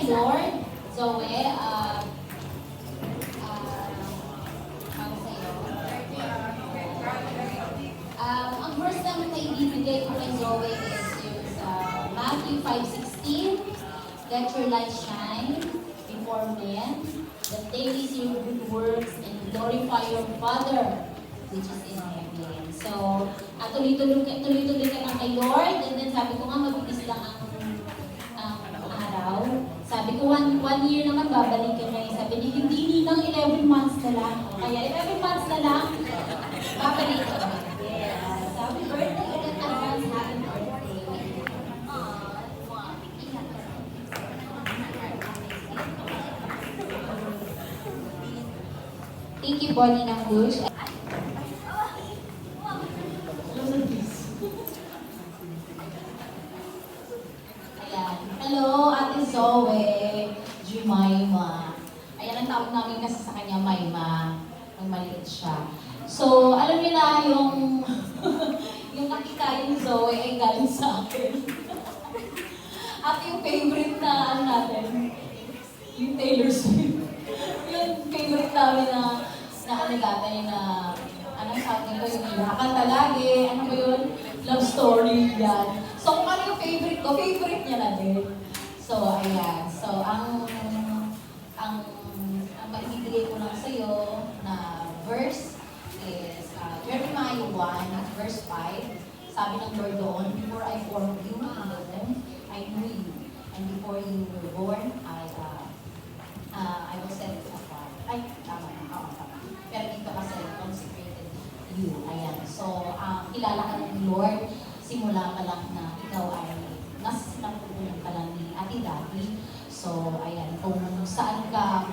Lord, Zoe, para sa'yo. Ang verse na naibibigay ko kay Zoe is yung sa Matthew 5:16. Let your light shine before men, that they may see your good works and glorify your Father which is in heaven. So, tuloy-tuloy ka na kay Lord, and then sabi ko nga, mabilis lang ang araw. Sabi ko, one year naman babalik ka na. Sabi niya, hindi lang 11 months na lang. Kaya 11 months na lang, babalik ka na. Yes. Happy birthday in advance. Happy birthday. Thank you, Bonnie ng Bush. Hello, Ate Zoe, Jemima. Ayan ang tawag namin kasi sa kanya, Maima. Nang maliit siya. So, alam niyo na yung yung nakikain ni Zoe ay galing sa akin. At yung favorite na ano natin, yung Taylor Swift. Yung favorite namin na ano natin na anong sabi ko, yung nakakanta lagi, ano ba yun? Love story, yan. So, kung ano yung favorite ko, favorite niya na din. So, ayan. So, ang maibibigay ko lang sa'yo na verse is Jeremiah 1, verse 5. Sabi ng Lord doon, before I formed you in the womb, I knew you. And before you were born, I will set you apart. Ay, tama na. Tama. Pero dito kasi, consecrated you. Ayan. So, kilala ka ng Lord, simula pa lang na ikaw ay mas napupunan ka lang ni Ate Daddy. So, ayan, kung saan ka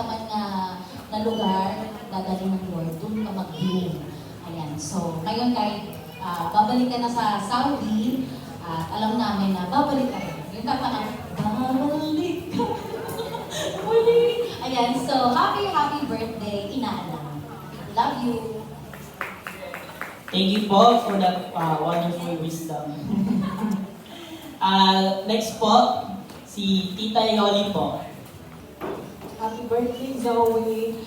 man na lugar, dadali ng Lord, doon ka mag-bloom. Ayan, so, ngayon kahit babalik ka na sa Saudi, alam namin na babalik ka rin. Yung kata na, babalik ka. Muli. Ayan, so, happy birthday, Inaalam. Love you. Thank you po for that wonderful wisdom. Next po, si Tita Yoli po. Happy birthday, Zoe.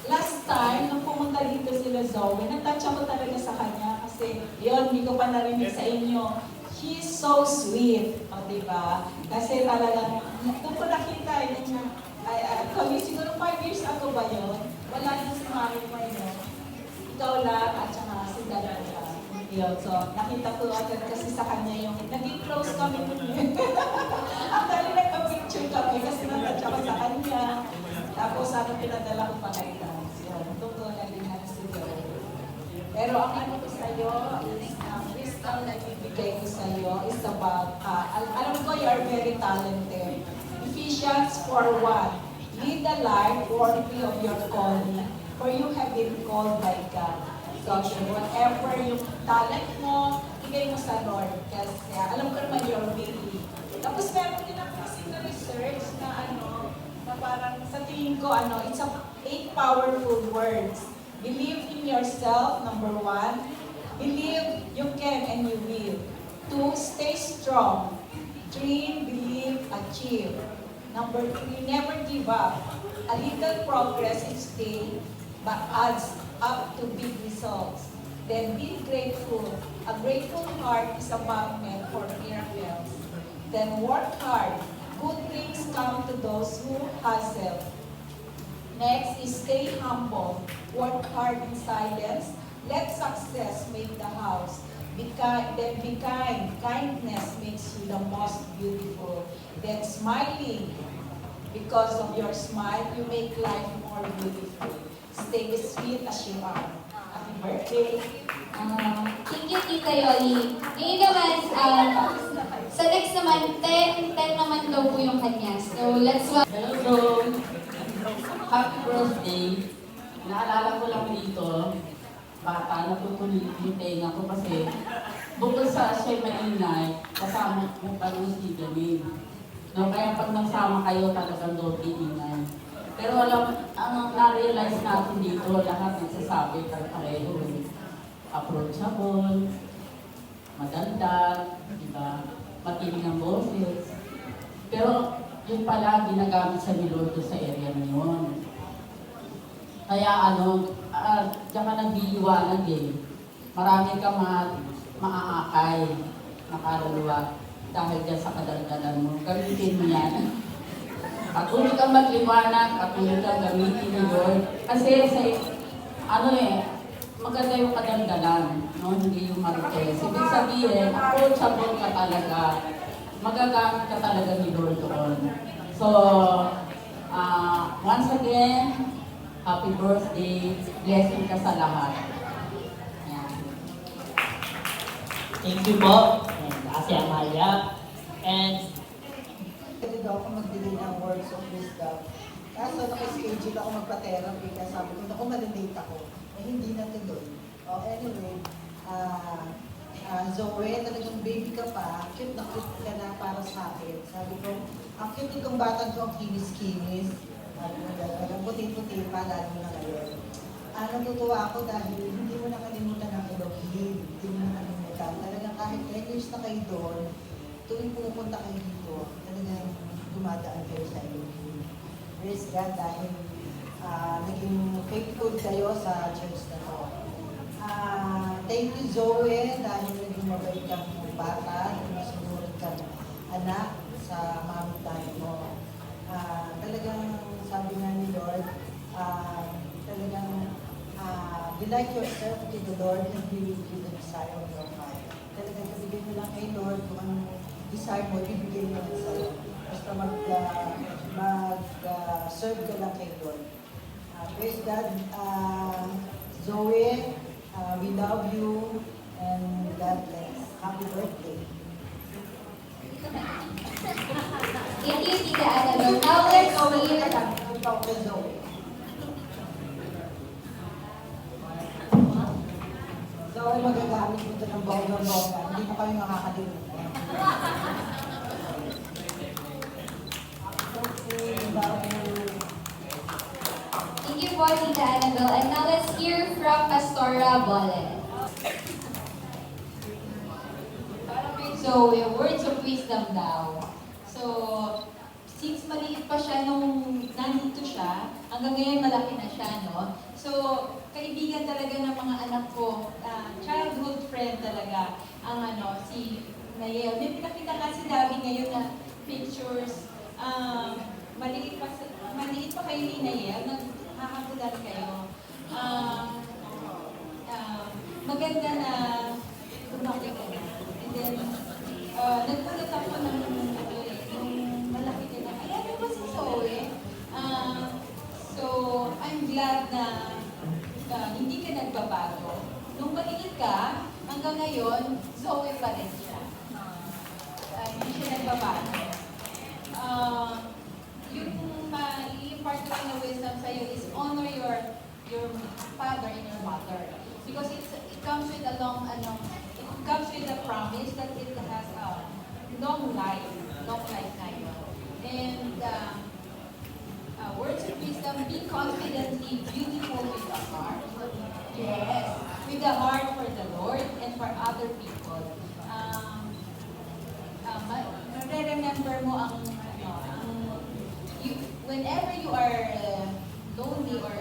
Last time, nung pumunta dito sila Zoe, natouch ako talaga sa kanya kasi yun, hindi ko pa narinig sa inyo. She's so sweet, diba? Kasi talagang, doon ko nakita yun, kami siguro 5 years ago ba yun? Wala din si Mami mo yun. Ikaw lang at saka si Dalaga. Yun, so nakita ko agad kasi sa kanya yung, naging close kami nun. Ang dali nagpa-picture kami kasi natouch ako sa kanya. Tapos pinadala ko pa kay Dance. Yun, tungkol na din na si Joe. Pero ang ano ko sa'yo is, wisdom na ibigay ko sa'yo is about, alam ko you are very talented. Ephesians 4:1, lead a life worthy of your calling, for you have been called by God. So, whatever yung talent mo, ibigay mo sa Lord. Kasi alam ko naman you're willing. Tapos meron din ako kasi na research na na parang sa tingin ko, it's 8 powerful words. Believe in yourself, number 1. Believe you can and you will. 2, stay strong. 3, believe, achieve. Number 3, never give up. A little progress each day, but adds up to big results. Then be grateful. A grateful heart is a magnet for miracles. Then work hard. Good things come to those who hustle. Next is stay humble. Work hard in silence. Let success make the house. Then be kind. Kindness makes you the most beautiful. Then smiling. Because of your smile, you make life more beautiful. Stay sweet as you are. Happy birthday. Thank you, Tita Yoli. Ngayon naman, sa next naman, 10 naman daw po yung kanya. So, let's watch. Hello, happy birthday. Naalala ko lang dito, bata, natutuloy yung tenga ko kasi bukod sa siya maingay, kasama ko pa rin si Jamil. No, kaya pag nagsama kayo, talagang doon ingay. Pero ang na-realize natin dito, lahat nagsasabi pareho. Approachable, maganda, di ba? matinig ang boses. Pero yun pala ginagamit sa ni Lord sa area na yun. Kaya diyan ka nagliliwanag eh. Marami kang maaakay na kaluluwa dahil dyan sa kadaldalan mo. Gamitin mo yan. Patuloy kang magliwanag, patuloy kang gamitin ni Lord. Kasi maganda yung kadaldalan, no? Hindi yung marites. Ibig sabihin, approachable ka talaga. Magagamit ka talaga ni Lord doon. So, once again, happy birthday. Blessing ka sa lahat. Yan. Thank you po. And Ate Amalia. And Pwede daw ako magbigay ng words of wisdom. Kaso naka-schedule ako magpa-therapy kaya sabi ko, naku, malilate ako. Eh, hindi na tuloy. Anyway, Zoe, talagang baby ka pa, cute na cute ka na para sa akin. Sabi ko, ang cute itong batang ko, ang kinis-kinis. Talagang puti-puti pa, lalo na ngayon. Natutuwa ako dahil hindi mo nakalimutan ang Elohim. Hindi mo nakalimutan. Talagang kahit 10 years na kayo doon, tuwing pumupunta kayo dito, talagang dumadaan kayo sa Elohim. Praise God dahil naging faithful kayo sa church na to. Thank you, Zoe, dahil naging mabait kang bata, nasunurin kang anak sa mami tayo mo. Talagang sabi nga ni Lord, talagang delight yourself to the Lord and He will give the desire of your heart. Talagang kabigay mo lang kay Lord kung anong desire mo, ibigay mo lang sa'yo. Basta mag-serve ka lang kay Lord. Praise God. Zoe, we love you and God bless. Happy birthday. Thank you, Tita Annabelle. Now let's hear Ikaw kay Zoe. Zoe, magagamit mo ito ng bongga-bongga. Hindi mo kami makakalimutan. Thank you po, Tita Annabelle. And now let's hear from Pastora Bolet. So, yung words of wisdom daw. So, since maliit pa siya nung nandito siya, hanggang ngayon malaki na siya, no? So, kaibigan talaga ng mga anak ko, childhood friend talaga, ang si Nayel. May pinakita kasi Davi ngayon na pictures, maliit pa kayo ni Nayel, naghahabulan kayo. Maganda na lumaki ka na. And then, nagpulat ako ng malaki ka na. Ay, ano ba si Zoe? So, I'm glad na hindi ka nagbabago. Nung maliit ka, hanggang ngayon, Zoe pa rin siya. Hindi siya nagbabago. Yung i-impart ko na wisdom sa'yo is honor your father and your mother. Because it comes with a it comes with a promise that it has a long life na yun. And words of wisdom, be confidently beautiful with the heart. Yes, with the heart for the Lord and for other people. Remember mo whenever you are lonely or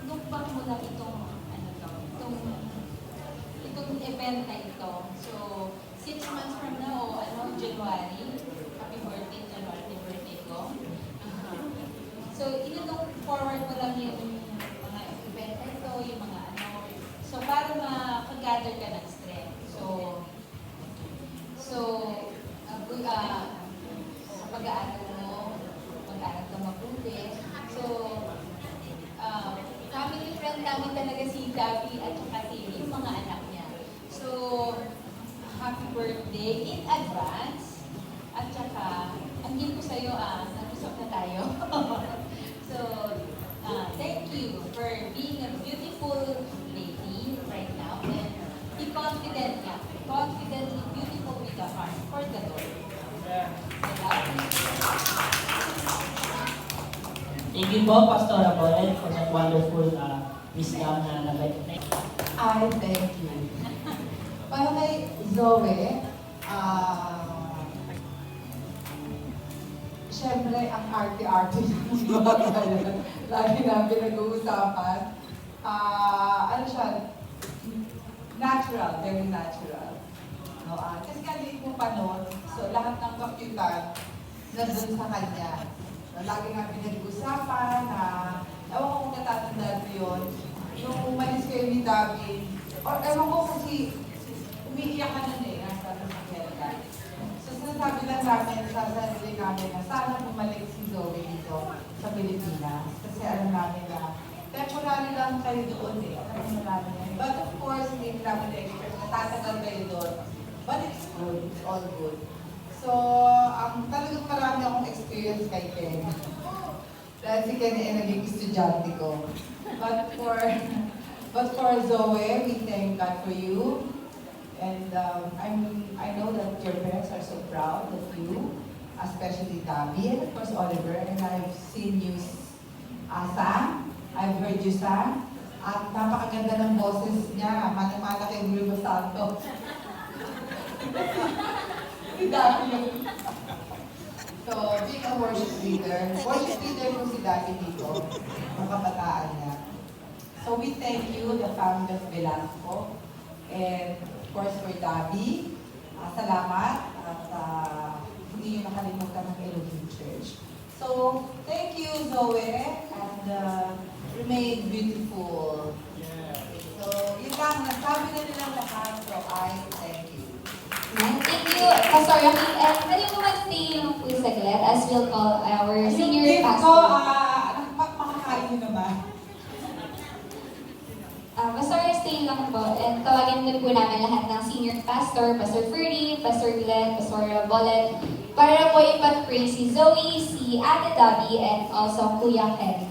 look back mo lang itong event na ito. So, 6 months from now, January, happy birthday, January, birthday ko. So, ino-look forward mo lang yung mga event na ito, yung mga So, para makag-gather ka ng strength. Sa pag-aaral mo, mag-aaral ka mabuti. So, family friend namin talaga si Gabi at saka yung mga anak niya. So, happy birthday in advance. At saka, ang hint ko sa'yo, nag-usap na tayo. So, thank you for being a beautiful lady right now. And be confident ka. Confidently beautiful with the heart for the Lord. thank you po, Pastora Bolet, for that wonderful wisdom na nabay. I thank you. Para kay Zoe, Siyempre, ang arte-arte ng bagay. Lagi namin pinag-uusapan. Ano siya? Natural, very natural. No, kasi kaliit mo pa noon, so lahat ng kapitan nandun sa kanya. No, lagi namin pinag-uusapan na, ewan ko kung natatandaan mo yun, nung umalis kayo ni David, or ewan ko kasi umiiyak ka nun eh, nasa sasakyan ka. So sinasabi lang namin sa sarili namin na sana bumalik si Zoe dito sa Pilipinas. Kasi alam namin na temporary lang kayo doon eh. Alam namin yan. But of course, hindi namin expect na tatagal kayo doon. But it's good. It's all good. So, talagang marami akong experience kay Ken. Dahil si Ken ay naging estudyante ko. But for Zoe, we thank God for you. And I know that your parents are so proud of you, especially Dabi, and of course Oliver. And I've seen you, Asa. I've heard you sang. At napakaganda ng boses niya. Manang-mana kay Wilma Santos. Si Dabi yung... So, being a worship leader po si Dabi dito, ang kabataan niya. So, we thank you, the family of Velasco. And of course, for Dabi, salamat at hindi nyo nakalimutan ng Elohim Church. So, thank you, Zoe, and remain beautiful. So, yun lang, nasabi na nilang lahat, so I thank you. Thank you, Pastor Joaquin. And pwede mo mag-stay lang po saglit as we'll call our senior Yung gift ko, pastor. makakain nyo naman. Pastor, stay lang po. And tawagin din po namin lahat ng senior pastor, Pastor Ferdy, Pastor Glenn, Pastor Bolet, para po ipag-pray si Zoe, si Ate Dabi, and also Kuya Ken.